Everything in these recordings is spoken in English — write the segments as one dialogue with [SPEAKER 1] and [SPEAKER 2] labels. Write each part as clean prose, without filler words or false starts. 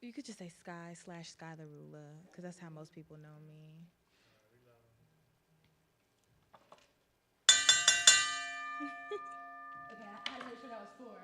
[SPEAKER 1] You could just say Sky the Ruler, because that's how most people know me.
[SPEAKER 2] Okay, I had to make sure that was four.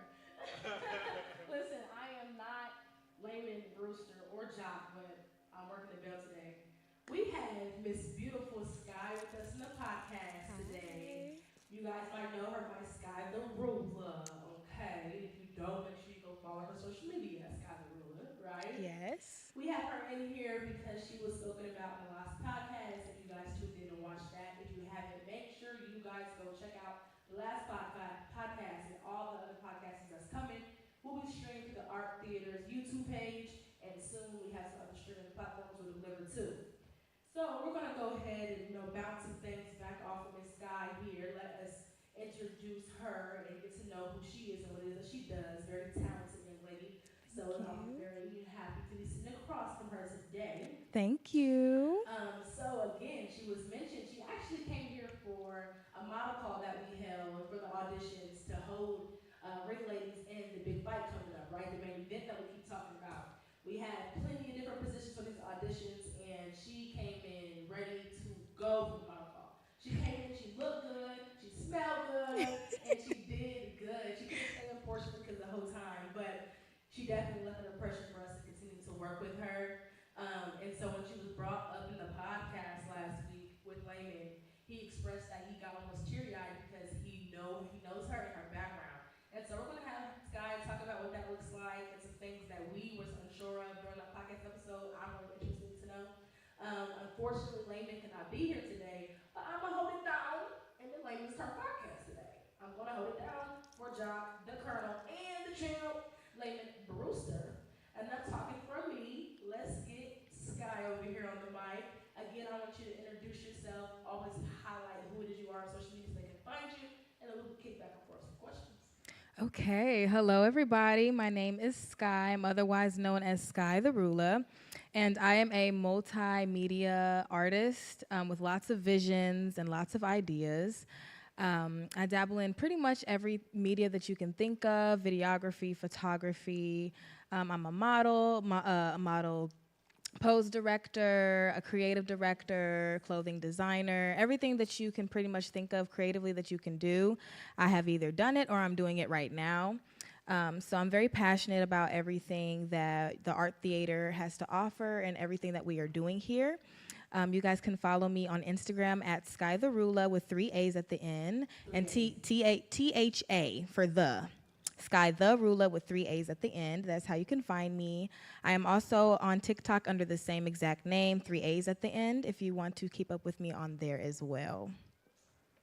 [SPEAKER 2] Listen, I am not Layman, Brewster, or Jock, but I'm working the bell today. We have Miss Beautiful Sky with us in the podcast today.
[SPEAKER 1] Hi.
[SPEAKER 2] You guys might know her by Sky the Ruler, okay? If you don't, make sure you go follow her social media, Sky the Ruler, right?
[SPEAKER 1] Yes.
[SPEAKER 2] We have her in here because she was spoken about in the last podcast. If you guys tuned in and watched that, if you haven't, make sure you guys go check out the last podcast and all the other podcasts that's coming. Will be streamed to the Art Theater's YouTube page, and soon we have some other streaming platforms we'll deliver too. So we're gonna go ahead and bounce some things back off of Miss Sky here. Let us introduce her and get to know who she is and what it is that she does. Very talented young lady.
[SPEAKER 1] Thank
[SPEAKER 2] So I'm
[SPEAKER 1] you.
[SPEAKER 2] very happy to be sitting across from her today.
[SPEAKER 1] Thank you.
[SPEAKER 2] So again, she was mentioned. She actually came here for a model call that we held for the auditions to hold ring ladies in the big fight coming up, right? The main event that we keep talking about. We had plenty of different positions for these auditions, and she came in ready to go for the model call. She came in, she looked good, she smelled good, and she did good. She couldn't stay unfortunately because the whole time, but she definitely left an impression for us to continue to work with her. And so when she was brought up in the podcast last week with Layman, he expressed that he got almost teary eyed because he knows her and her background. And so we're gonna have Sky talk about what that looks like and some things that we was unsure of during that podcast episode. I'm really interested to know. Unfortunately, Layman cannot be here today, but I'm gonna hold it down in the Layman's Turn podcast today. I'm gonna hold it down for Jock, the Colonel, and the champ, Layman Brewster. Enough talking from me. Let's get Sky over here on the mic. Again, I want you to introduce yourself. Always highlight who it is you are on social media so they can find you, and then we can kick back and forth some questions.
[SPEAKER 1] Okay. Hello, everybody. My name is Sky. I'm otherwise known as Sky the Ruler. And I am a multimedia artist with lots of visions and lots of ideas. I dabble in pretty much every media that you can think of: videography, photography. I'm a model pose director, a creative director, clothing designer, everything that you can pretty much think of creatively that you can do. I have either done it or I'm doing it right now. So I'm very passionate about everything that the art theater has to offer and everything that we are doing here. You guys can follow me on Instagram at Sky the Rula with three A's at the end
[SPEAKER 2] Three
[SPEAKER 1] and
[SPEAKER 2] A's.
[SPEAKER 1] T-H-A for the. Sky the Rula with three A's at the end. That's how you can find me. I am also on TikTok under the same exact name, three A's at the end, if you want to keep up with me on there as well.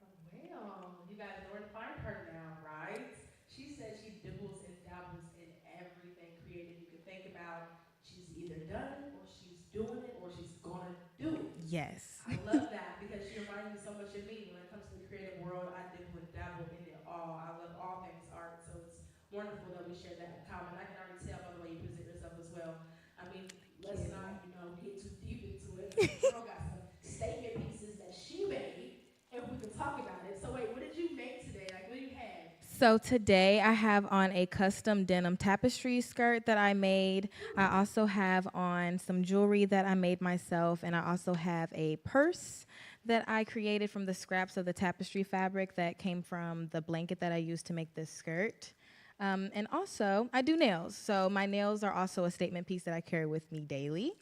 [SPEAKER 2] Oh, well, you guys know where to find her now, right? She said she dibbles and dabbles in everything creative you could think about. She's either done it, or she's doing it, or she's gonna do it.
[SPEAKER 1] Yes.
[SPEAKER 2] I love that because she reminds me so much of me when it comes to the creative world. I dibble and dabble in it all. I love all things art, so it's wonderful that we share that in common. I can already tell by the way you present yourself as well. I mean, let's
[SPEAKER 1] Thank
[SPEAKER 2] not,
[SPEAKER 1] you.
[SPEAKER 2] get too deep into it, but the girl got some statement pieces that she made, and we can talk about it. So wait, what did you make today? Like, what do you have?
[SPEAKER 1] So today I have on a custom denim tapestry skirt that I made. I also have on some jewelry that I made myself, and I also have a purse that I created from the scraps of the tapestry fabric that came from the blanket that I used to make this skirt. And also, I do nails. So my nails are also a statement piece that I carry with me daily.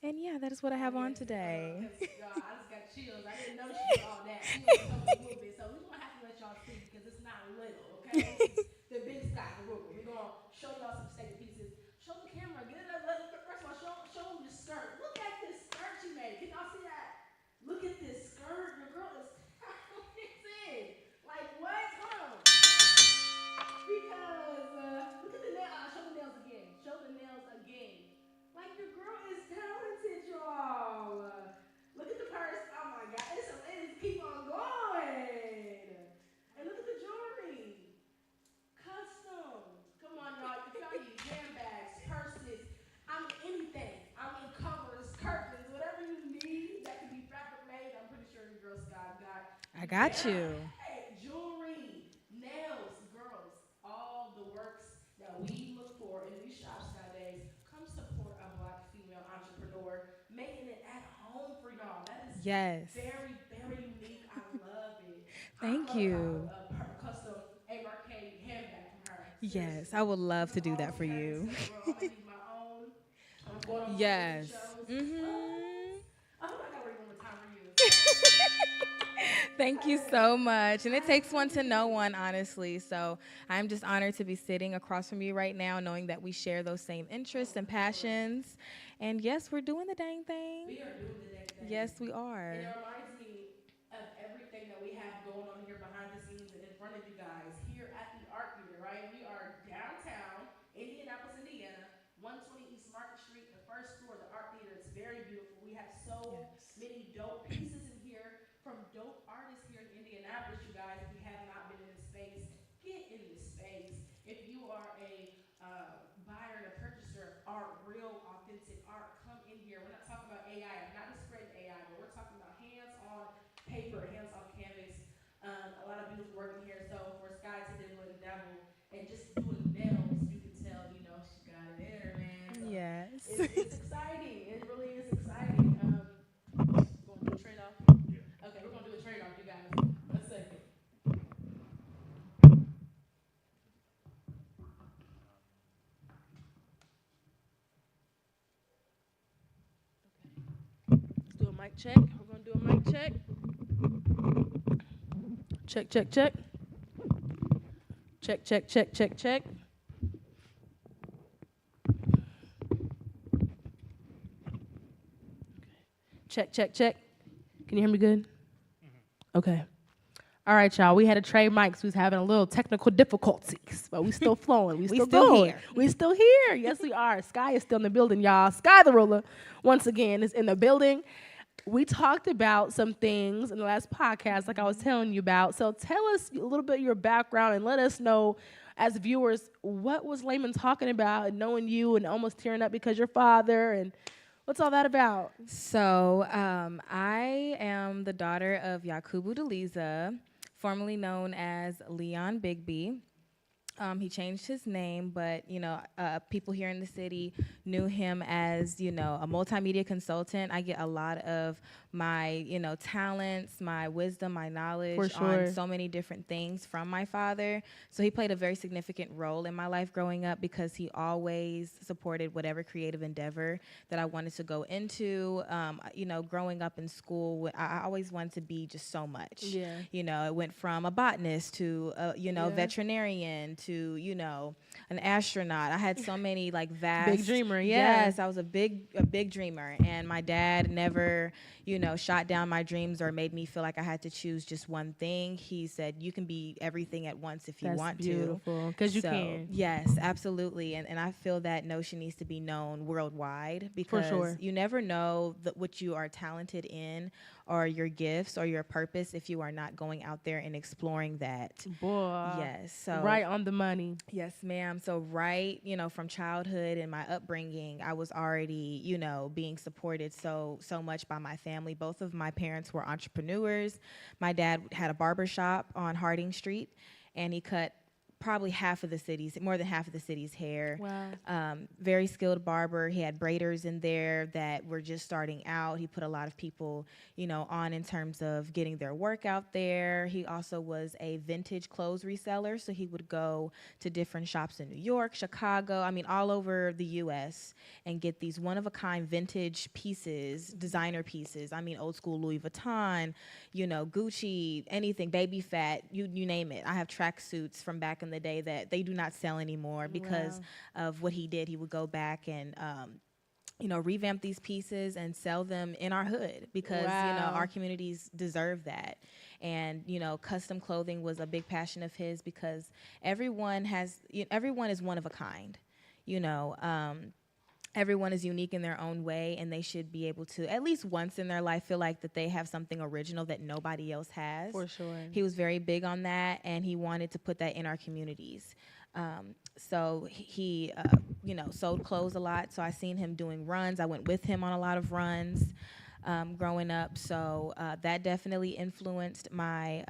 [SPEAKER 1] And yeah, that is what I
[SPEAKER 2] Oh
[SPEAKER 1] have on
[SPEAKER 2] yes,
[SPEAKER 1] today.
[SPEAKER 2] because y'all, I just got chills. I didn't know she did all that. She only showed us a little bit, so we're gonna have to let y'all see because it's not little. Okay, this is the big sky, the ruler. We're gonna show y'all some statement pieces. Show the camera. Get it up. First of all, show them the skirt. Look at this skirt she made. Can y'all see that? Look at this skirt. Your girl is talented. Like what? Hold on. Because look at the nail. Show the nails again. Show the nails again. Like your girl is talented, y'all. Look at the purse. Oh my God, it is keep on going. And look at the jewelry. Custom. Come on, y'all. If y'all need handbags, purses, I mean anything. I mean covers, curtains, whatever you need that can be fabric made. I'm pretty sure your girl Scott got
[SPEAKER 1] I
[SPEAKER 2] you
[SPEAKER 1] got
[SPEAKER 2] there.
[SPEAKER 1] you.
[SPEAKER 2] Hey, jewelry, nails, girls, all the works that we look for
[SPEAKER 1] Yes.
[SPEAKER 2] very, very unique. I love it. I'm
[SPEAKER 1] Thank
[SPEAKER 2] gonna cop
[SPEAKER 1] you.
[SPEAKER 2] a custom A-Marque handbag from her.
[SPEAKER 1] Yes, I
[SPEAKER 2] Seriously,
[SPEAKER 1] would love
[SPEAKER 2] I'm
[SPEAKER 1] to
[SPEAKER 2] gonna
[SPEAKER 1] do that
[SPEAKER 2] always
[SPEAKER 1] for
[SPEAKER 2] carry it
[SPEAKER 1] you.
[SPEAKER 2] to the world. I'm gonna need my own. When I'm going on tours and
[SPEAKER 1] Yes.
[SPEAKER 2] shows. What?
[SPEAKER 1] Mhm.
[SPEAKER 2] I hope I got ready one more time for you as well.
[SPEAKER 1] Thank you
[SPEAKER 2] Yes,
[SPEAKER 1] so much. And it
[SPEAKER 2] I
[SPEAKER 1] takes one to know
[SPEAKER 2] appreciate
[SPEAKER 1] one,
[SPEAKER 2] it.
[SPEAKER 1] honestly. So I'm just honored to be sitting across from you right now, knowing that we share those same
[SPEAKER 2] Oh,
[SPEAKER 1] interests and
[SPEAKER 2] for sure.
[SPEAKER 1] passions. And yes, we're doing the dang thing.
[SPEAKER 2] We are doing the dang thing.
[SPEAKER 1] Yes, we
[SPEAKER 2] And it
[SPEAKER 1] are.
[SPEAKER 2] reminds me of everything that we have going on here behind the scenes and in front of you guys here at the Art Theater, right? We are downtown, Indianapolis, Indiana, 120 East Market Street, the first floor of the Art Theater. It's very beautiful. We have so
[SPEAKER 1] Yes.
[SPEAKER 2] many dope pieces in here from dope artists here in Indianapolis, you guys. If you have not been in this space, get in this space. If you are a buyer and a purchaser of art, real, authentic art, come in here. We're not talking about AI. I'm not discrediting AI, but we're talking about hands-on paper, hands-on canvas. A lot of beautiful work in here. So for Sky to dibble and dabble and just doing nails, you can tell, she got it in her, man. So
[SPEAKER 1] Yes.
[SPEAKER 2] it's exciting. It really is exciting. We're gonna do a trade-off. Okay, we're gonna do a trade-off, you guys. 1 second. Let's do a mic check. We're gonna do a mic check. Check, check, check. Check, check, check, check, check. Check, check, check. Can you hear me good? Okay. All right, y'all. We had a trade mics. We was having a little technical difficulties, but we still flowing. We still going.
[SPEAKER 1] Here.
[SPEAKER 2] We still here. Yes, we are. Sky is still in the building, y'all. Sky the ruler, once again, is in the building. We talked about some things in the last podcast, like I was telling you about. So tell us a little bit of your background and let us know, as viewers, what was Layman talking about and knowing you and almost tearing up because your father and what's all that about?
[SPEAKER 1] So I am the daughter of Yakubu Deliza, formerly known as Leon Bigby. He changed his name, but people here in the city knew him as a multimedia consultant. I get a lot of my talents, my wisdom, my
[SPEAKER 2] For
[SPEAKER 1] knowledge on
[SPEAKER 2] sure.
[SPEAKER 1] so many different things from my father. So he played a very significant role in my life growing up because he always supported whatever creative endeavor that I wanted to go into. Growing up in school, I always wanted to be just so much.
[SPEAKER 2] Yeah.
[SPEAKER 1] It went from a botanist to
[SPEAKER 2] Yeah.
[SPEAKER 1] veterinarian to an astronaut. I had so many like vast
[SPEAKER 2] Big dreamer, yeah.
[SPEAKER 1] Yes, I was a big dreamer, and my dad never shot down my dreams or made me feel like I had to choose just one thing. He said you can be everything at once if you
[SPEAKER 2] That's
[SPEAKER 1] want
[SPEAKER 2] beautiful,
[SPEAKER 1] to.
[SPEAKER 2] because you
[SPEAKER 1] So,
[SPEAKER 2] can.
[SPEAKER 1] yes, absolutely, and I feel that notion needs to be known worldwide because
[SPEAKER 2] sure.
[SPEAKER 1] you never know what you are talented in or your gifts or your purpose if you are not going out there and exploring that.
[SPEAKER 2] Boy.
[SPEAKER 1] Yes. So
[SPEAKER 2] Right on the money.
[SPEAKER 1] yes, ma'am. So right, from childhood and my upbringing, I was already, being supported so much by my family. Both of my parents were entrepreneurs. My dad had a barber shop on Harding Street, and he cut probably more than half of the city's hair.
[SPEAKER 2] Wow.
[SPEAKER 1] Very skilled barber. He had braiders in there that were just starting out. He put a lot of people, on in terms of getting their work out there. He also was a vintage clothes reseller, so he would go to different shops in New York, Chicago, all over the U.S. and get these one-of-a-kind vintage pieces, designer pieces. Old school Louis Vuitton, Gucci, anything, Baby Fat, you name it. I have tracksuits from back in the day that they do not sell anymore because of what he did. He would go back and revamp these pieces and sell them in our hood because our communities deserve that. And custom clothing was a big passion of his because everyone is one of a kind. you know um, Everyone is unique in their own way, and they should be able to at least once in their life feel like that they have something original that nobody else has.
[SPEAKER 2] For sure.
[SPEAKER 1] He was very big on that, and he wanted to put that in our communities. So he sold clothes a lot. So I seen him doing runs. I went with him on a lot of runs growing up. So that definitely influenced my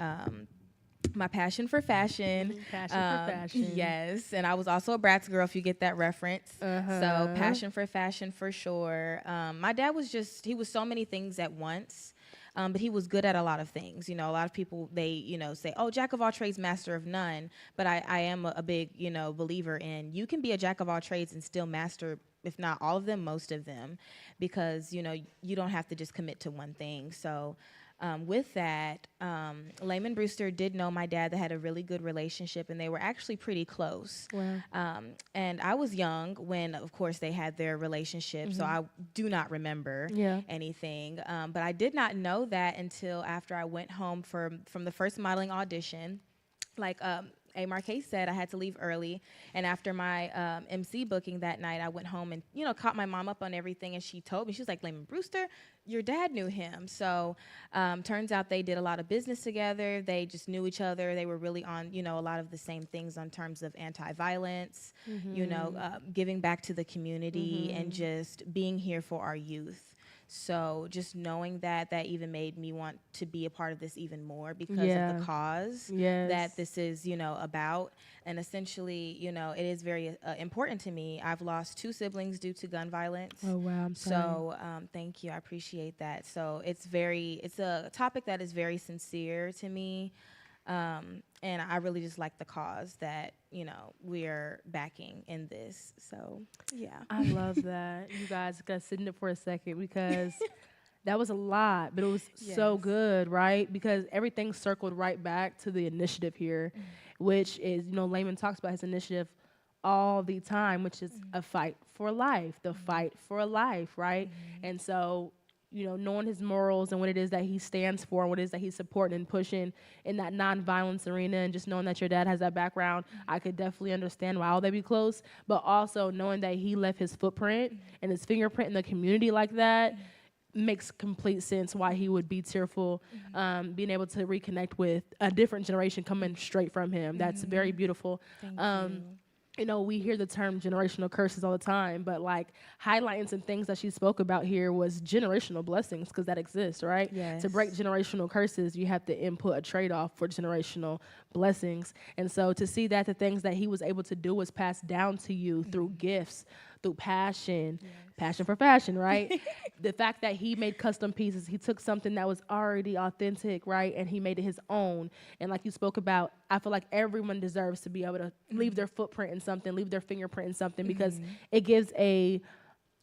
[SPEAKER 1] passion for fashion.
[SPEAKER 2] Passion for fashion.
[SPEAKER 1] Yes, and I was also a Bratz girl, if you get that reference. So passion for fashion for sure. My dad was he was so many things at once. but he was good at a lot of things. You know, a lot of people, they, you know, say, oh, jack of all trades, master of none. But I am a big, you know, believer in you can be a jack of all trades and still master, if not all of them, most of them, because, you know, you don't have to just commit to one thing. So with that, Layman Brewster did know my dad. They had a really good relationship, and they were actually pretty close.
[SPEAKER 3] Wow.
[SPEAKER 1] And I was young when, of course, they had their relationship, so I do not remember anything. But I did not know that until after I went home from the first modeling audition. Like A. Marquez said, I had to leave early, and after my MC booking that night, I went home and, you know, caught my mom up on everything, and she told me, she was like, Layman Brewster, your dad knew him. So turns out they did a lot of business together. They just knew each other. They were really on, you know, a lot of the same things in terms of anti-violence, you know, giving back to the community and just being here for our youth. So just knowing that, that even made me want to be a part of this even more because of the cause that this is, you know, about. And essentially, you know, it is very important to me. I've lost 2 siblings due to gun violence.
[SPEAKER 3] Oh, wow. I'm sorry.
[SPEAKER 1] So thank you. I appreciate that. So it's a topic that is very sincere to me. And I really just like the cause that, you know, we're backing in this. So, yeah.
[SPEAKER 3] I love that. You guys got to sit in it for a second because that was a lot, but it was so good, right? Because everything circled right back to the initiative here, which is, you know, Layman talks about his initiative all the time, which is a fight for life, the fight for a life, right? And so, you know, knowing his morals and what it is that he stands for and what it is that he's supporting and pushing in that nonviolence arena, and just knowing that your dad has that background, I could definitely understand why all they be close. But also knowing that he left his footprint and his fingerprint in the community like that makes complete sense why he would be tearful, being able to reconnect with a different generation coming straight from him. That's very beautiful.
[SPEAKER 1] Thank you.
[SPEAKER 3] You know, we hear the term generational curses all the time, but like highlighting some things that she spoke about here was generational blessings, because that exists, right?
[SPEAKER 1] Yes.
[SPEAKER 3] To break generational curses, you have to input a trade-off for generational blessings. And so to see that the things that he was able to do was passed down to you through gifts, through passion, passion for fashion, right? The fact that he made custom pieces, he took something that was already authentic, right? And he made it his own. And like you spoke about, I feel like everyone deserves to be able to leave their footprint in something, leave their fingerprint in something, because it gives a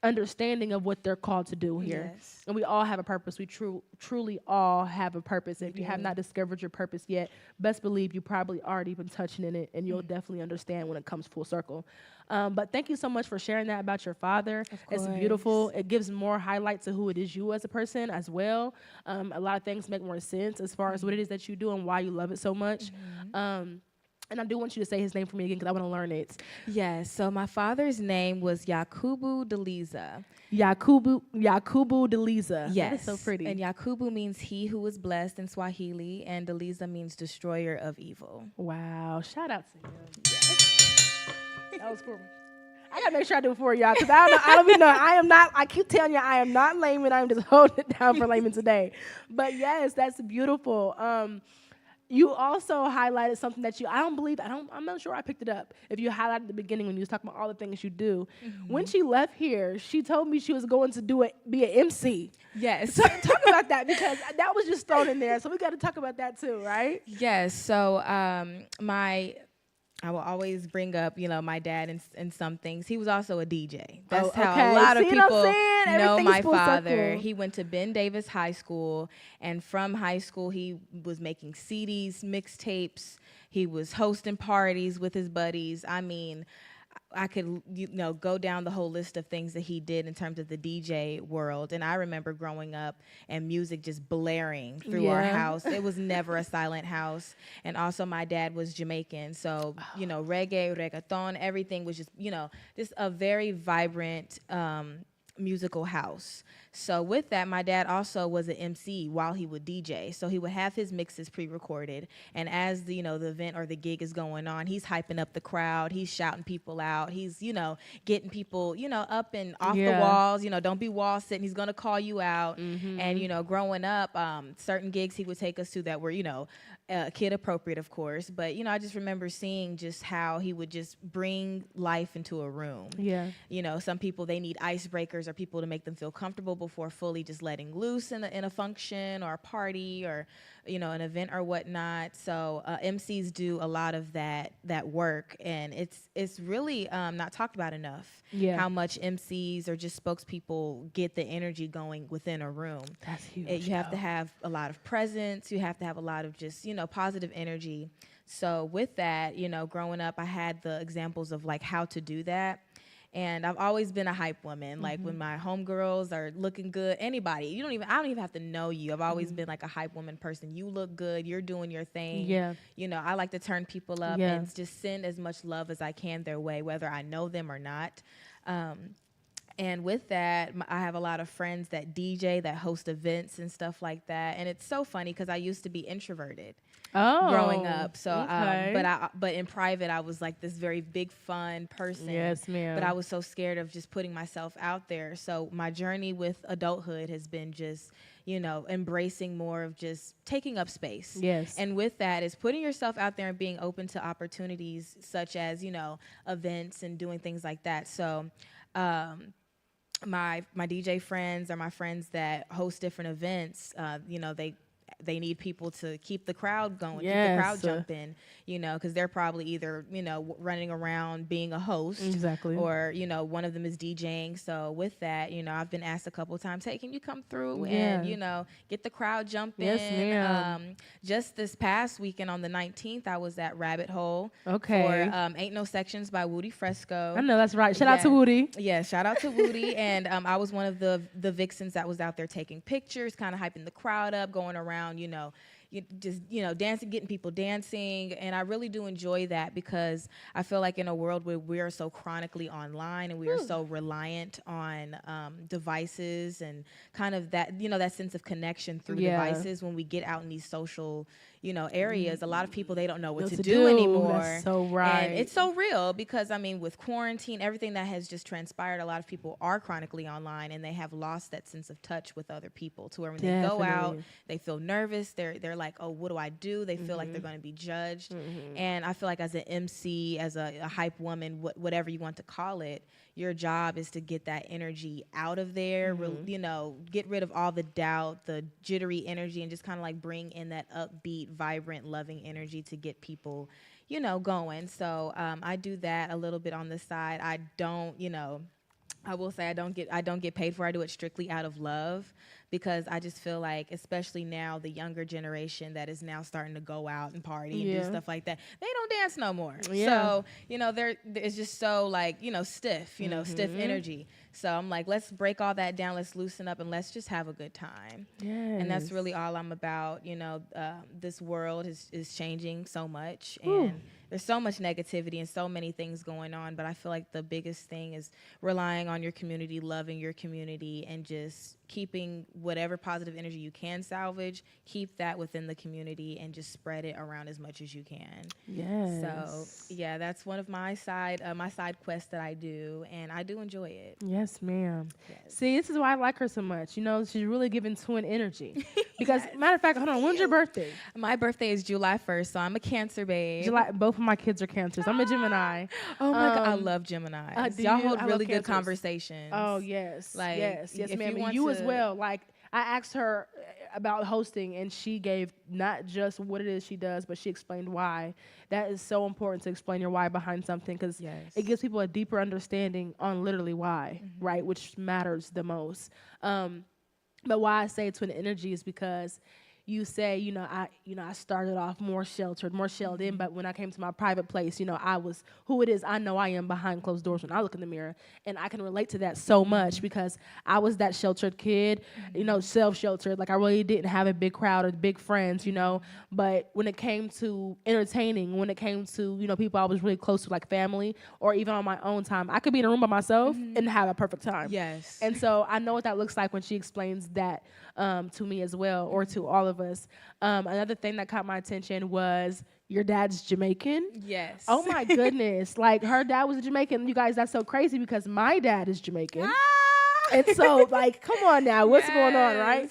[SPEAKER 3] understanding of what they're called to do here.
[SPEAKER 1] Yes.
[SPEAKER 3] And we all have a purpose. We truly all have a purpose. If you have not discovered your purpose yet, best believe you probably already been touching in it, and you'll definitely understand when it comes full circle. But thank you so much for sharing that about your father. It's beautiful. It gives more highlight to who it is you as a person as well. A lot of things make more sense as far as what it is that you do and why you love it so much. And I do want you to say his name for me again, because I want to learn it.
[SPEAKER 1] Yes. So my father's name was Yakubu Deliza.
[SPEAKER 3] Yakubu Deliza.
[SPEAKER 1] Yes.
[SPEAKER 3] That is so pretty.
[SPEAKER 1] And Yakubu means he who is blessed in Swahili, and Deliza means destroyer of evil.
[SPEAKER 3] Wow. Shout out to him. Yes. That was cool. I gotta make sure I do it for y'all, because I don't even know. I am not. I keep telling you, I am not Layman. I'm just holding it down for Layman today. But yes, that's beautiful. You also highlighted something that I'm not sure I picked it up. If you highlighted at the beginning when you was talking about all the things you do. When she left here, she told me she was going to be an MC.
[SPEAKER 1] Yes.
[SPEAKER 3] So talk about that, because that was just thrown in there. So we got to talk about that too, right?
[SPEAKER 1] Yes. So I will always bring up, you know, my dad in some things. He was also a DJ. That's how a lot of people know my father. He went to Ben Davis High School, and from high school, he was making CDs, mixtapes. He was hosting parties with his buddies. I mean, I could, you know, go down the whole list of things that he did in terms of the DJ world. And I remember growing up and music just blaring through our house. It was never a silent house. And also my dad was Jamaican. So, you know, reggaeton, everything was just, you know, just a very vibrant musical house. So with that, my dad also was an MC while he would DJ. So he would have his mixes pre-recorded, and as the, you know, the event or the gig is going on, he's hyping up the crowd, he's shouting people out, he's, you know, getting people, you know, up and off the walls, you know, don't be wall sitting, he's gonna call you out. And, you know, growing up, certain gigs he would take us to that were, you know, kid appropriate, of course, but I just remember seeing just how he would just bring life into a room.
[SPEAKER 3] Yeah.
[SPEAKER 1] Some people, they need icebreakers or people to make them feel comfortable before fully just letting loose in a function or a party or an event or whatnot. So MCs do a lot of that work, and it's really not talked about enough.
[SPEAKER 3] Yeah.
[SPEAKER 1] How much MCs or just spokespeople get the energy going within a room.
[SPEAKER 3] That's huge.
[SPEAKER 1] You have to have a lot of presence. You have to have a lot of just positive energy. So with that, growing up, I had the examples of like how to do that. And I've always been a hype woman. Like when my homegirls are looking good, anybody, I don't even have to know you. I've always been like a hype woman person. You look good. You're doing your thing.
[SPEAKER 3] Yeah.
[SPEAKER 1] I like to turn people up and just send as much love as I can their way, whether I know them or not. And with that, I have a lot of friends that DJ, that host events and stuff like that. And it's so funny because I used to be introverted growing up. So,
[SPEAKER 3] okay.
[SPEAKER 1] but in private, I was like this very big fun person.
[SPEAKER 3] Yes, ma'am.
[SPEAKER 1] But I was so scared of just putting myself out there. So my journey with adulthood has been just, embracing more of just taking up space.
[SPEAKER 3] Yes.
[SPEAKER 1] And with that is putting yourself out there and being open to opportunities such as, events and doing things like that. So, my DJ friends or my friends that host different events, they need people to keep the crowd going, keep the crowd jumping, because they're probably either, running around being a host.
[SPEAKER 3] Exactly.
[SPEAKER 1] Or, one of them is DJing. So with that, I've been asked a couple of times, hey, can you come through and, get the crowd jumping?
[SPEAKER 3] Yes, ma'am.
[SPEAKER 1] Just this past weekend on the 19th, I was at Rabbit Hole
[SPEAKER 3] for
[SPEAKER 1] Ain't No Sections by Woody Fresco.
[SPEAKER 3] I know, that's right. Shout out to Woody.
[SPEAKER 1] Yeah, shout out to Woody. And I was one of the vixens that was out there taking pictures, kind of hyping the crowd up, going around, dancing, getting people dancing. And I really do enjoy that because I feel like in a world where we are so chronically online and we are so reliant on devices and kind of that, that sense of connection through devices, when we get out in these social, areas, a lot of people, they don't know what to do anymore.
[SPEAKER 3] That's so right.
[SPEAKER 1] And it's so real because, with quarantine, everything that has just transpired, a lot of people are chronically online and they have lost that sense of touch with other people to where when they go out, they feel nervous. They're like, oh, what do I do? They feel like they're going to be judged. And I feel like as an MC, as a hype woman, whatever you want to call it, your job is to get that energy out of there, get rid of all the doubt, the jittery energy, and just kind of like bring in that upbeat, vibrant, loving energy to get people, going. So I do that a little bit on the side. I don't, I will say I don't get paid for it. I do it strictly out of love because I just feel like, especially now, the younger generation that is now starting to go out and party and do stuff like that, they don't dance no more. So, it's just so like, stiff, stiff energy. So I'm like, let's break all that down. Let's loosen up and let's just have a good time.
[SPEAKER 3] Yes.
[SPEAKER 1] And that's really all I'm about. This world is changing so much and there's so much negativity and so many things going on. But I feel like the biggest thing is relying on your community, loving your community, and just keeping whatever positive energy you can salvage, keep that within the community and just spread it around as much as you can.
[SPEAKER 3] Yes.
[SPEAKER 1] So yeah, that's one of my side quests that I do, and I do enjoy it.
[SPEAKER 3] Yes, ma'am.
[SPEAKER 1] Yes.
[SPEAKER 3] See, this is why I like her so much. She's really giving twin energy. Because matter of fact, hold on, when's your birthday?
[SPEAKER 1] My birthday is July 1st, so I'm a Cancer babe.
[SPEAKER 3] Both of my kids are Cancers. I'm a Gemini.
[SPEAKER 1] Oh my God, I love Gemini. Y'all hold really good conversations.
[SPEAKER 3] Oh yes,
[SPEAKER 1] like,
[SPEAKER 3] yes, ma'am.
[SPEAKER 1] You,
[SPEAKER 3] and you as well. Like I asked her about hosting, and she gave not just what it is she does, but she explained why. That is so important to explain your why behind something, because it gives people a deeper understanding on literally why, right? Which matters the most. But why I say twin energy is because you say, I started off more sheltered, more shelled in, but when I came to my private place, I was who it is I know I am behind closed doors when I look in the mirror. And I can relate to that so much because I was that sheltered kid, self-sheltered. Like I really didn't have a big crowd or big friends, but when it came to entertaining, when it came to, people I was really close to, like family, or even on my own time, I could be in a room by myself and have a perfect time.
[SPEAKER 1] Yes.
[SPEAKER 3] And so I know what that looks like when she explains that to me as well, or to all of us. Another thing that caught my attention was your dad's Jamaican.
[SPEAKER 1] Yes.
[SPEAKER 3] Oh my goodness. Like her dad was a Jamaican. You guys, that's so crazy because my dad is Jamaican. And so like, come on now, what's going on, right?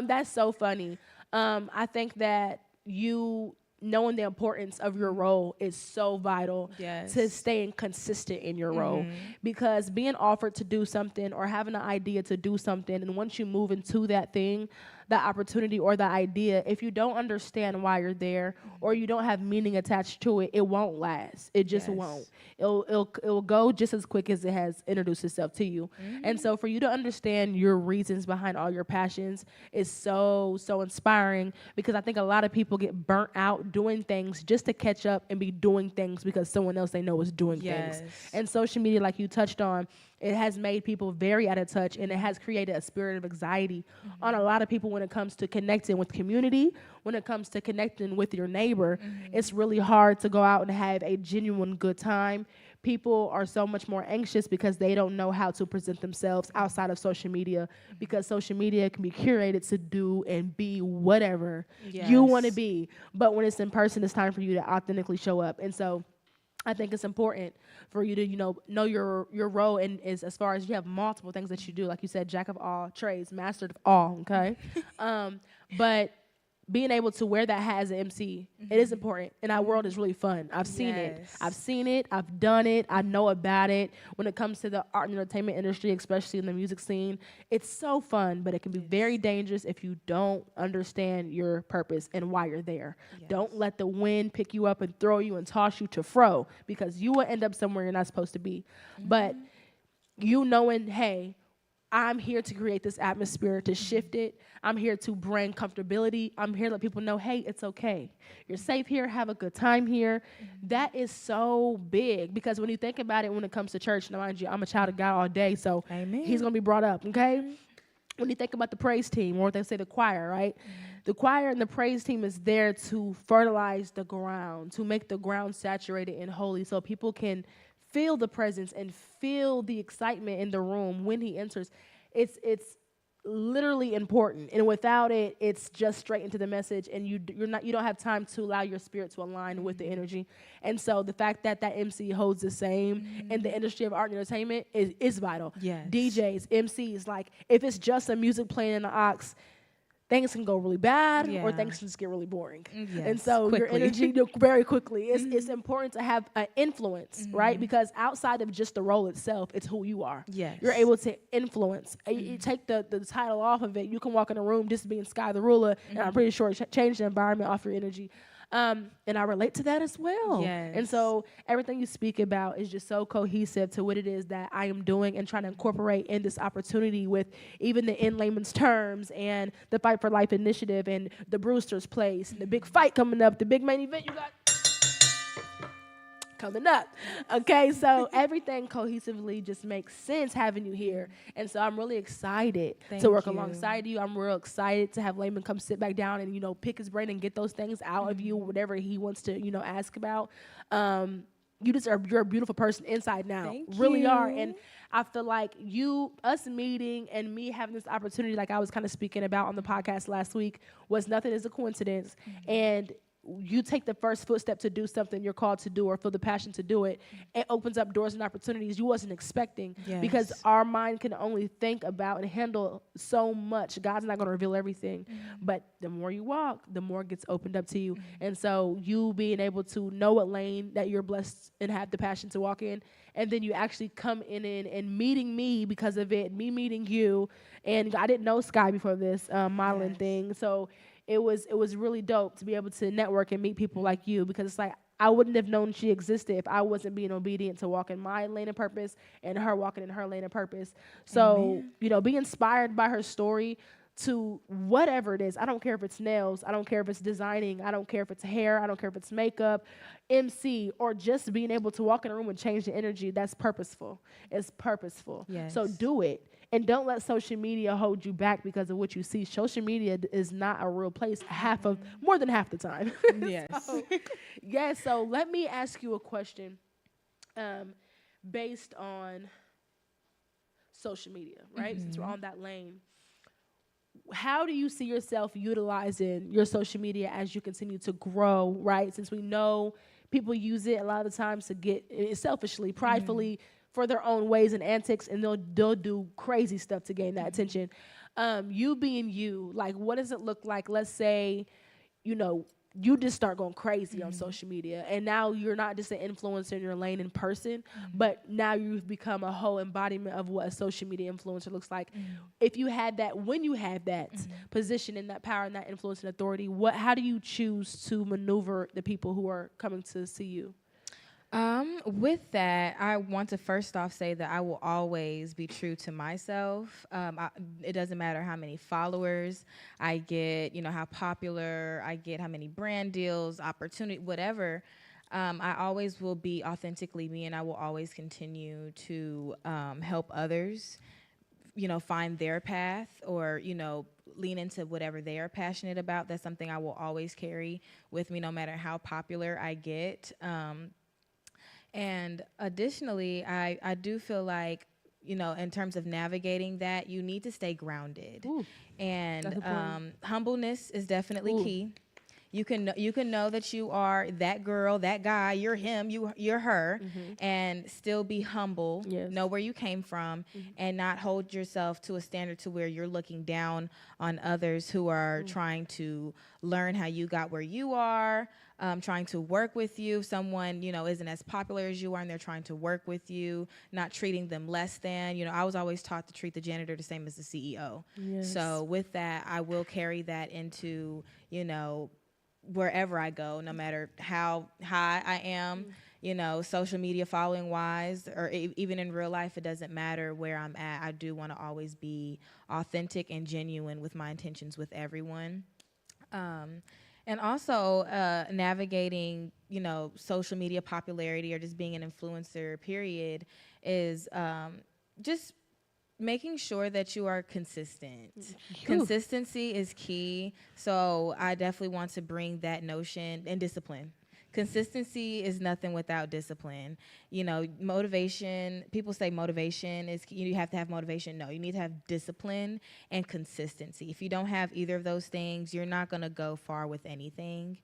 [SPEAKER 3] That's so funny. I think that, you knowing the importance of your role is so vital to
[SPEAKER 1] Yes.
[SPEAKER 3] staying consistent in your role, because being offered to do something or having an idea to do something, and once you move into that thing, that opportunity or the idea, if you don't understand why you're there or you don't have meaning attached to it, it won't last. It just won't.
[SPEAKER 1] Yes.
[SPEAKER 3] It'll go just as quick as it has introduced itself to you. And so for you to understand your reasons behind all your passions is so inspiring, because I think a lot of people get burnt out doing things just to catch up and be doing things because someone else they know is doing things.
[SPEAKER 1] Yes.
[SPEAKER 3] And social media, like you touched on, it has made people very out of touch, and it has created a spirit of anxiety on a lot of people when it comes to connecting with community, when it comes to connecting with your neighbor. It's really hard to go out and have a genuine good time. People are so much more anxious because they don't know how to present themselves outside of social media, because social media can be curated to do and be whatever you want to
[SPEAKER 1] Yes.
[SPEAKER 3] be. But when it's in person, it's time for you to authentically show up. And so I think it's important for you to, know your role, and is as far as you have multiple things that you do, like you said, jack of all trades, master of all. Okay, but being able to wear that hat as an MC, it is important, and our world is really fun. I've seen it. I've
[SPEAKER 1] Yes.
[SPEAKER 3] seen it. I've done it. I know about it. When it comes to the art and entertainment industry, especially in the music scene, it's so fun, but it can be very dangerous if you don't understand your purpose and why you're there. Don't
[SPEAKER 1] Yes.
[SPEAKER 3] let the wind pick you up and throw you and toss you to fro, because you will end up somewhere you're not supposed to be. But you knowing, hey, I'm here to create this atmosphere, to shift it. I'm here to bring comfortability. I'm here to let people know, hey, it's okay. You're safe here. Have a good time here. That is so big, because when you think about it, when it comes to church, now mind you, I'm a child of God all day, so he's
[SPEAKER 1] Amen.
[SPEAKER 3] going to be brought up, okay? When you think about the praise team, or they say the choir, right? The choir and the praise team is there to fertilize the ground, to make the ground saturated and holy, so people can feel the presence and feel the excitement in the room when he enters. It's literally important, and without it, it's just straight into the message, and you don't have time to allow your spirit to align with the energy. And so the fact that that MC holds the same in the industry of art and entertainment is vital.
[SPEAKER 1] Yes.
[SPEAKER 3] DJs, MCs, like if it's just a music playing in the aux, things can go really bad, or
[SPEAKER 1] Yeah.
[SPEAKER 3] things can just get really boring. And
[SPEAKER 1] Yes.
[SPEAKER 3] so your
[SPEAKER 1] Quickly.
[SPEAKER 3] energy very quickly. It's important to have an influence, right? Because outside of just the role itself, it's who you are.
[SPEAKER 1] Yes.
[SPEAKER 3] You're able to influence. You take the title off of it, you can walk in a room just being Sky the Ruler, and I'm pretty sure change the environment off your energy. And I relate to that as well. And
[SPEAKER 1] Yes.
[SPEAKER 3] so everything you speak about is just so cohesive to what it is that I am doing and trying to incorporate in this opportunity, with even the In Layman's Terms and the Fight for Life initiative and the Brewster's Place, and the big fight coming up, the big main event you got coming up. Okay, so everything cohesively just makes sense having you here. And so I'm really excited
[SPEAKER 1] Thank
[SPEAKER 3] to work
[SPEAKER 1] you.
[SPEAKER 3] alongside you. I'm real excited to have Layman come sit back down and, pick his brain and get those things out of you, whatever he wants to, ask about. You're a beautiful person inside now.
[SPEAKER 1] Thank
[SPEAKER 3] Really
[SPEAKER 1] you.
[SPEAKER 3] are. And I feel like us meeting and me having this opportunity, like I was kind of speaking about on the podcast last week, was nothing is a coincidence. And you take the first footstep to do something you're called to do or feel the passion to do it, it opens up doors and opportunities you wasn't expecting. Because
[SPEAKER 1] Yes.
[SPEAKER 3] our mind can only think about and handle so much. God's not going to reveal everything. But the more you walk, the more it gets opened up to you. And so you being able to know what lane that you're blessed and have the passion to walk in, and then you actually come in and meeting me because of it, me meeting you. And I didn't know Sky before this modeling
[SPEAKER 1] Yes.
[SPEAKER 3] thing. So it was really dope to be able to network and meet people like you, because it's like I wouldn't have known she existed if I wasn't being obedient to walk in my lane of purpose and her walking in her lane of purpose. So, be inspired by her story to whatever it is. I don't care if it's nails. I don't care if it's designing. I don't care if it's hair. I don't care if it's makeup, MC, or just being able to walk in a room and change the energy. That's purposeful. It's purposeful.
[SPEAKER 1] Yes.
[SPEAKER 3] So do it. And don't let social media hold you back because of what you see. Social media is not a real place more than half the time.
[SPEAKER 1] Yes.
[SPEAKER 3] So let me ask you a question based on social media, right? Since we're on that lane. How do you see yourself utilizing your social media as you continue to grow, right? Since we know people use it a lot of the times to get selfishly, pridefully, for their own ways and antics, and they'll do crazy stuff to gain that attention. You being you, like, what does it look like? Let's say, you just start going crazy on social media. And now you're not just an influencer in your lane in person, but now you've become a whole embodiment of what a social media influencer looks like. If you had that, when you have that position and that power and that influence and authority, how do you choose to maneuver the people who are coming to see you?
[SPEAKER 1] With that, I want to first off say that I will always be true to myself. It doesn't matter how many followers I get, how popular I get, how many brand deals, opportunity, whatever. I always will be authentically me, and I will always continue to help others, find their path or, lean into whatever they are passionate about. That's something I will always carry with me no matter how popular I get. And additionally, I do feel like, in terms of navigating that, you need to stay grounded.
[SPEAKER 3] Ooh,
[SPEAKER 1] And humbleness is definitely key. You can know that you are that girl, that guy, you're him, you're her, and still be humble.
[SPEAKER 3] Yes.
[SPEAKER 1] Know where you came from, and not hold yourself to a standard to where you're looking down on others who are trying to learn how you got where you are, trying to work with you. Someone isn't as popular as you are, and they're trying to work with you, not treating them less than. I was always taught to treat the janitor the same as the CEO.
[SPEAKER 3] Yes.
[SPEAKER 1] So with that, I will carry that into wherever I go, no matter how high I am, social media following wise, or even in real life, it doesn't matter where I'm at. I do want to always be authentic and genuine with my intentions with everyone. And also navigating, social media popularity or just being an influencer, period, is just making sure that you are consistent. Consistency is key. So I definitely want to bring that notion and discipline. Consistency is nothing without discipline. Motivation, people say motivation is key. You have to have motivation. No, you need to have discipline and consistency. If you don't have either of those things, you're not going to go far with anything.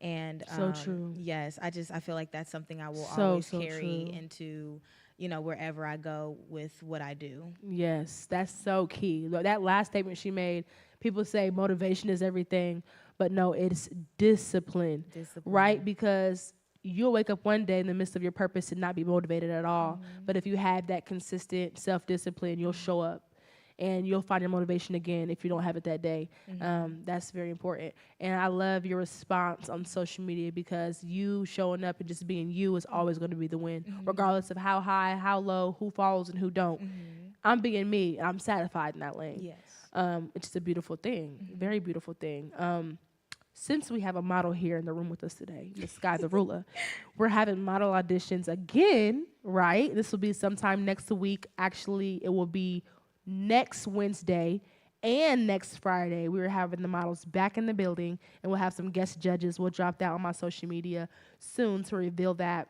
[SPEAKER 1] And
[SPEAKER 3] so true.
[SPEAKER 1] Yes, I feel like that's something I will
[SPEAKER 3] So
[SPEAKER 1] always carry
[SPEAKER 3] true.
[SPEAKER 1] into wherever I go with what I do.
[SPEAKER 3] Yes, that's so key. That last statement she made, people say motivation is everything, but no, it's discipline. Right? Because you'll wake up one day in the midst of your purpose and not be motivated at all. But if you have that consistent self-discipline, you'll show up and you'll find your motivation again if you don't have it that day. That's very important. And I love your response on social media, because you showing up and just being you is always going to be the win, regardless of how high, how low, who follows and who don't. I'm being me. I'm satisfied in that lane.
[SPEAKER 1] Yes.
[SPEAKER 3] It's just a beautiful thing, very beautiful thing. Since we have a model here in the room with us today, Miss Sky the Ruler, we're having model auditions again, right? This will be sometime next week. Actually, it will be next Wednesday and next Friday. We're having the models back in the building, and we'll have some guest judges. We'll drop that on my social media soon to reveal that.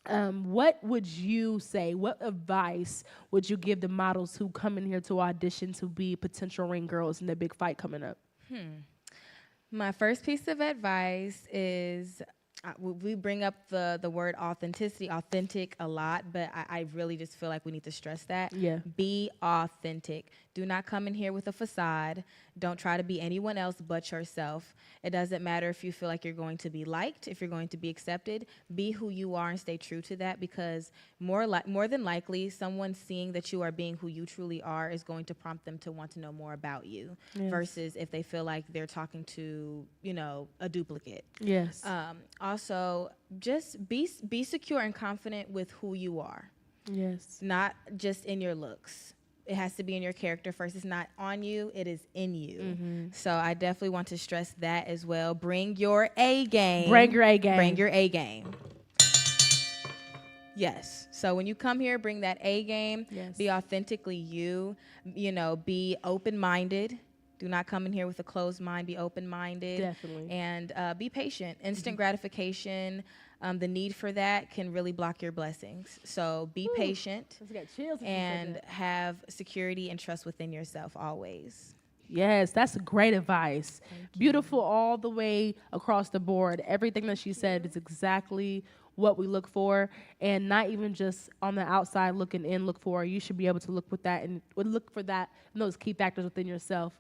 [SPEAKER 3] What would you say? What advice would you give the models who come in here to audition to be potential ring girls in the big fight coming up?
[SPEAKER 1] My first piece of advice is we bring up the word authenticity, authentic a lot, but I really just feel like we need to stress that.
[SPEAKER 3] Yeah.
[SPEAKER 1] Be authentic. Do not come in here with a facade. Don't try to be anyone else but yourself. It doesn't matter if you feel like you're going to be liked, if you're going to be accepted. Be who you are and stay true to that, because more than likely, someone seeing that you are being who you truly are is going to prompt them to want to know more about you, versus if they feel like they're talking to, a duplicate.
[SPEAKER 3] Yes.
[SPEAKER 1] Also, just be secure and confident with who you are.
[SPEAKER 3] Yes.
[SPEAKER 1] Not just in your looks. It has to be in your character first. It's not on you, it is in you. So I definitely want to stress that as well. Bring your A game.
[SPEAKER 3] Bring your A game.
[SPEAKER 1] Bring your A game. Yes. So when you come here, bring that A game.
[SPEAKER 3] Yes.
[SPEAKER 1] Be authentically you. Be open-minded. Do not come in here with a closed mind. Be open-minded.
[SPEAKER 3] Definitely.
[SPEAKER 1] And be patient. Instant gratification, the need for that can really block your blessings. So be patient and have security and trust within yourself always.
[SPEAKER 3] Yes, that's great advice. Beautiful all the way across the board. Everything that she said is exactly what we look for, and not even just on the outside looking in, look for. You should be able to look with that and look for that and those key factors within yourself.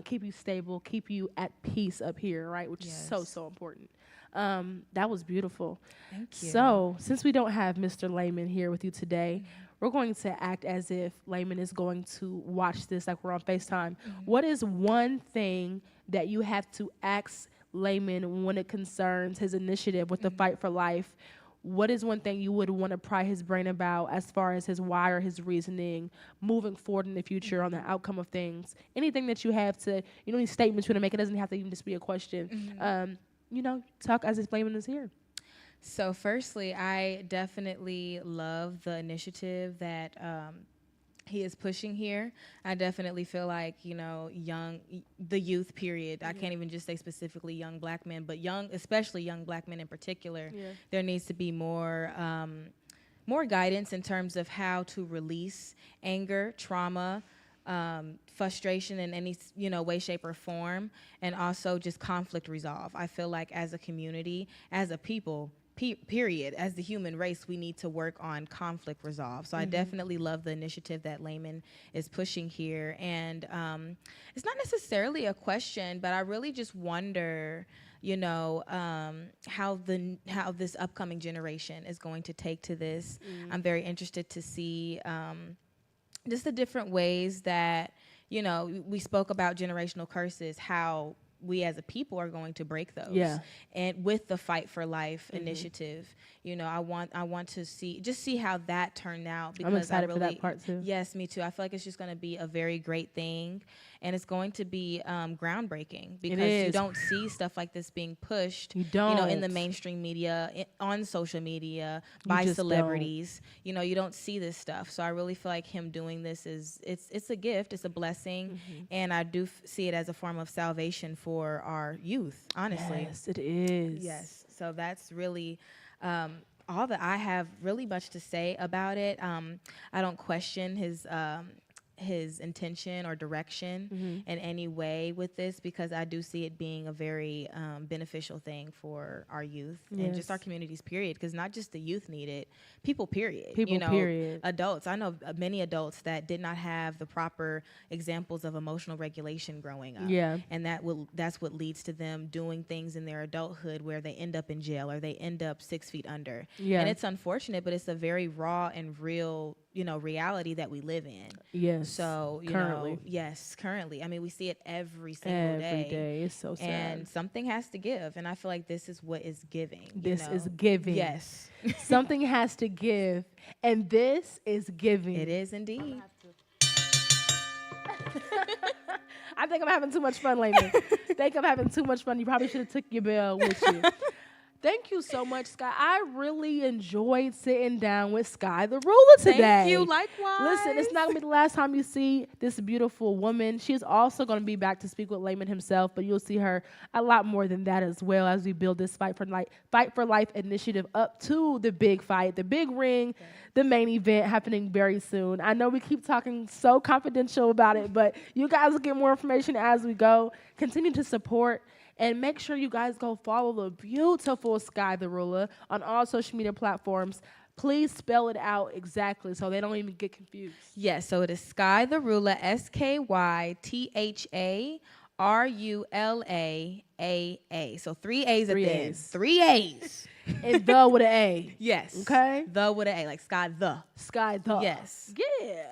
[SPEAKER 3] Keep you stable, keep you at peace up here, right? Which is so,
[SPEAKER 1] Yes.
[SPEAKER 3] so important. That was beautiful.
[SPEAKER 1] Thank you.
[SPEAKER 3] So, since we don't have Mr. Layman here with you today, we're going to act as if Layman is going to watch this like we're on FaceTime. What is one thing that you have to ask Layman when it concerns his initiative with the Fight for Life? What is one thing you would want to pry his brain about as far as his why or his reasoning moving forward in the future on the outcome of things? Anything that you have to, any statements you want to make, it doesn't have to even just be a question. Talk as if Layman is here.
[SPEAKER 1] So, firstly, I definitely love the initiative that he is pushing here. I definitely feel like, the youth period. I can't even just say specifically young black men, but especially young black men in particular.
[SPEAKER 3] Yeah.
[SPEAKER 1] There needs to be more guidance in terms of how to release anger, trauma, frustration in any way, shape, or form, and also just conflict resolve. I feel like as a community, as a people, period, as the human race, we need to work on conflict resolve. So I definitely love the initiative that Layman is pushing here, and it's not necessarily a question, but I really just wonder, how this upcoming generation is going to take to this. I'm very interested to see just the different ways that, we spoke about generational curses, how we as a people are going to break those.
[SPEAKER 3] Yeah.
[SPEAKER 1] And with the Fight for Life initiative, I want to see how that turned out, because
[SPEAKER 3] I'm excited
[SPEAKER 1] I
[SPEAKER 3] for
[SPEAKER 1] really,
[SPEAKER 3] that part too.
[SPEAKER 1] Yes, me too. I feel like it's just going to be a very great thing, and it's going to be groundbreaking, because you don't see stuff like this being pushed,
[SPEAKER 3] You don't.
[SPEAKER 1] in the mainstream media, on social media,
[SPEAKER 3] You
[SPEAKER 1] by
[SPEAKER 3] just
[SPEAKER 1] celebrities. You don't see this stuff. So I really feel like him doing this it's a gift, it's a blessing, and I do see it as a form of salvation for our youth, honestly.
[SPEAKER 3] Yes, it is.
[SPEAKER 1] Yes. So that's really all that I have really much to say about it. I don't question his intention or direction in any way with this, because I do see it being a very beneficial thing for our youth and just our communities, period. Because not just the youth need it, people, period.
[SPEAKER 3] Period.
[SPEAKER 1] Adults. I know many adults that did not have the proper examples of emotional regulation growing up.
[SPEAKER 3] Yeah.
[SPEAKER 1] And that's what leads to them doing things in their adulthood where they end up in jail or they end up 6 feet under.
[SPEAKER 3] Yeah.
[SPEAKER 1] And it's unfortunate, but it's a very raw and real reality that we live in.
[SPEAKER 3] Yes.
[SPEAKER 1] So,
[SPEAKER 3] currently.
[SPEAKER 1] Currently. I mean, we see it every single day.
[SPEAKER 3] Every day. It's so sad.
[SPEAKER 1] And something has to give. And I feel like this is what is giving.
[SPEAKER 3] This is giving.
[SPEAKER 1] Yes.
[SPEAKER 3] Something has to give. And this is giving.
[SPEAKER 1] It is indeed.
[SPEAKER 3] I think I'm having too much fun lately. think I'm having too much fun. You probably should have took your bell with you. Thank you so much, Sky. I really enjoyed sitting down with Sky the Ruler today.
[SPEAKER 1] Thank you, likewise.
[SPEAKER 3] Listen, it's not going to be the last time you see this beautiful woman. She's also going to be back to speak with Layman himself, but you'll see her a lot more than that as well as we build this Fight for Life initiative up to the big fight, the big ring, the main event happening very soon. I know we keep talking so confidential about it, but you guys will get more information as we go. Continue to support. And make sure you guys go follow the beautiful Sky the Ruler on all social media platforms. Please spell it out exactly so they don't even get confused.
[SPEAKER 1] Yes, so it is Sky the Ruler, SkyTheRulaAA. So 3 A's at the end. 3 A's.
[SPEAKER 3] And the with an A.
[SPEAKER 1] Yes.
[SPEAKER 3] Okay?
[SPEAKER 1] The with an A, like Sky the.
[SPEAKER 3] Sky the.
[SPEAKER 1] Yes.
[SPEAKER 3] Yeah.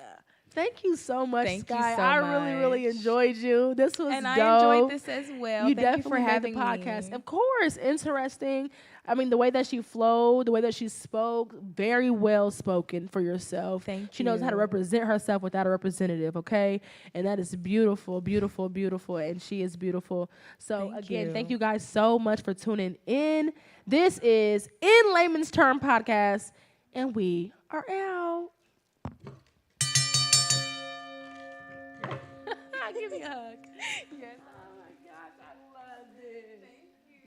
[SPEAKER 3] Thank you so much,
[SPEAKER 1] Thank
[SPEAKER 3] Sky.
[SPEAKER 1] you so
[SPEAKER 3] I
[SPEAKER 1] much.
[SPEAKER 3] really, really enjoyed you. This was
[SPEAKER 1] and
[SPEAKER 3] dope.
[SPEAKER 1] I enjoyed this as well.
[SPEAKER 3] You
[SPEAKER 1] Thank
[SPEAKER 3] definitely
[SPEAKER 1] you for
[SPEAKER 3] made
[SPEAKER 1] having
[SPEAKER 3] the podcast.
[SPEAKER 1] me.
[SPEAKER 3] Of course, interesting. I mean, the way that she flowed, the way that she spoke, very well spoken for yourself.
[SPEAKER 1] Thank
[SPEAKER 3] She knows how to
[SPEAKER 1] you.
[SPEAKER 3] represent herself without a representative, okay? And that is beautiful, beautiful, beautiful. And she is beautiful. So, again, thank you guys so much for tuning in. This is In Layman's Term Podcast, and we are out. Give me a hug. Yes. Oh, my gosh. I love it.